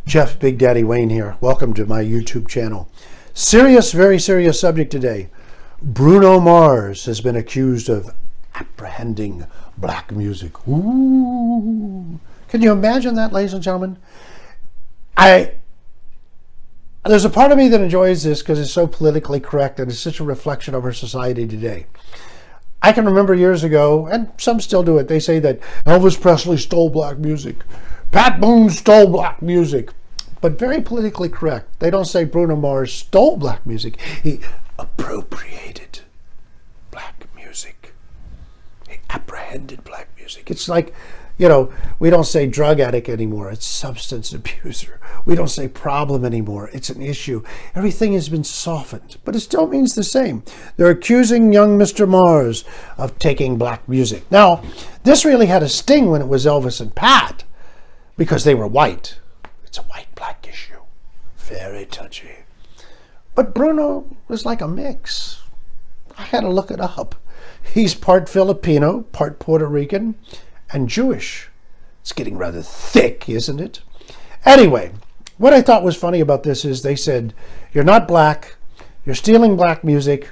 Jeff Big Daddy Wayne here. Welcome to my YouTube channel. Serious, very serious subject today. Bruno Mars has been accused of apprehending black music. Ooh. Can you imagine that, ladies and gentlemen? There's a part of me that enjoys this because it's so politically correct and it's such a reflection of our society today. I can remember years ago, and some still do it, they say that Elvis Presley stole black music. Pat Boone stole black music. But very politically correct. They don't say Bruno Mars stole black music. He appropriated black music. He apprehended black music. It's like, we don't say drug addict anymore. It's substance abuser. We don't say problem anymore. It's an issue. Everything has been softened, but it still means the same. They're accusing young Mr. Mars of taking black music. Now, this really had a sting when it was Elvis and Pat because they were white. It's a white-black issue. Very touchy. But Bruno was like a mix. I had to look it up. He's part Filipino, part Puerto Rican, and Jewish. It's getting rather thick, isn't it? Anyway, what I thought was funny about this is they said, you're not black, you're stealing black music,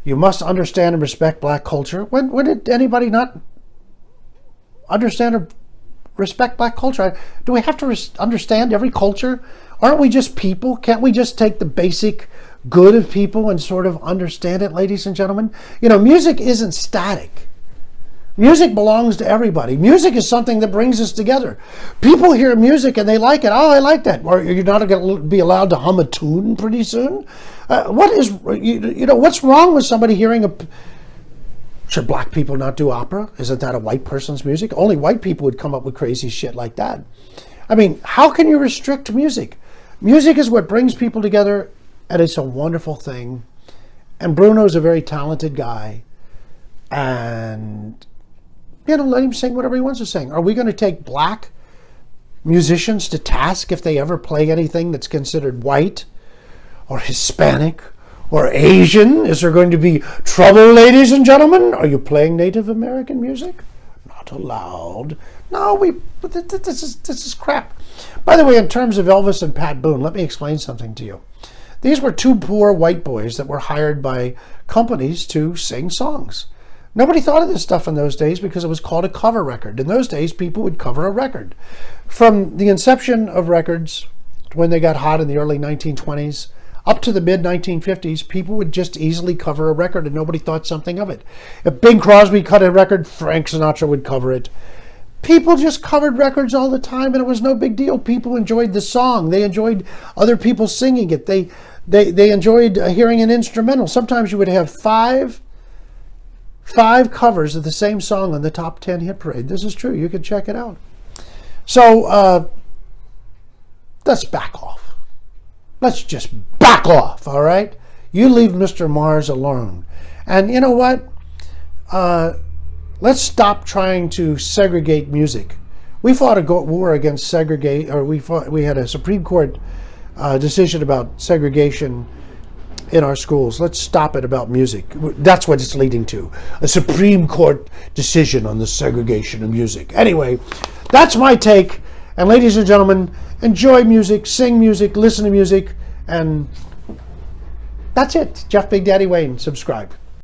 you must understand and respect black culture. When did anybody not understand or respect black culture? Do we have to understand every culture? Aren't we just people? Can't we just take the basic good of people and sort of understand it, ladies and gentlemen? Music isn't static. Music belongs to everybody. Music is something that brings us together. People hear music and they like it. Oh, I like that. Or you're not going to be allowed to hum a tune pretty soon. What's wrong with somebody hearing Should black people not do opera? Isn't that a white person's music? Only white people would come up with crazy shit like that. I mean, how can you restrict music? Music is what brings people together, and it's a wonderful thing. And Bruno's a very talented guy. And, let him sing whatever he wants to sing. Are we going to take black musicians to task if they ever play anything that's considered white or Hispanic or Asian? Is there going to be trouble, ladies and gentlemen? Are you playing Native American music? Not allowed. No, this is crap. By the way, in terms of Elvis and Pat Boone, let me explain something to you. These were two poor white boys that were hired by companies to sing songs. Nobody thought of this stuff in those days because it was called a cover record. In those days, people would cover a record. From the inception of records, when they got hot in the early 1920s, up to the mid-1950s, people would just easily cover a record and nobody thought something of it. If Bing Crosby cut a record, Frank Sinatra would cover it. People just covered records all the time and it was no big deal. People enjoyed the song. They enjoyed other people singing it. They enjoyed hearing an instrumental. Sometimes you would have five covers of the same song on the top 10 hit parade. This is true. You can check it out. So let's back off. Let's just back off, all right? You leave Mr. Mars alone. And you know what? Let's stop trying to segregate music. We fought a war against segregate, or we had a Supreme Court decision about segregation in our schools. Let's stop it about music. That's what it's leading to. A Supreme Court decision on the segregation of music. Anyway, that's my take. And ladies and gentlemen, enjoy music, sing music, listen to music, and that's it. Jeff Big Daddy Wayne, subscribe.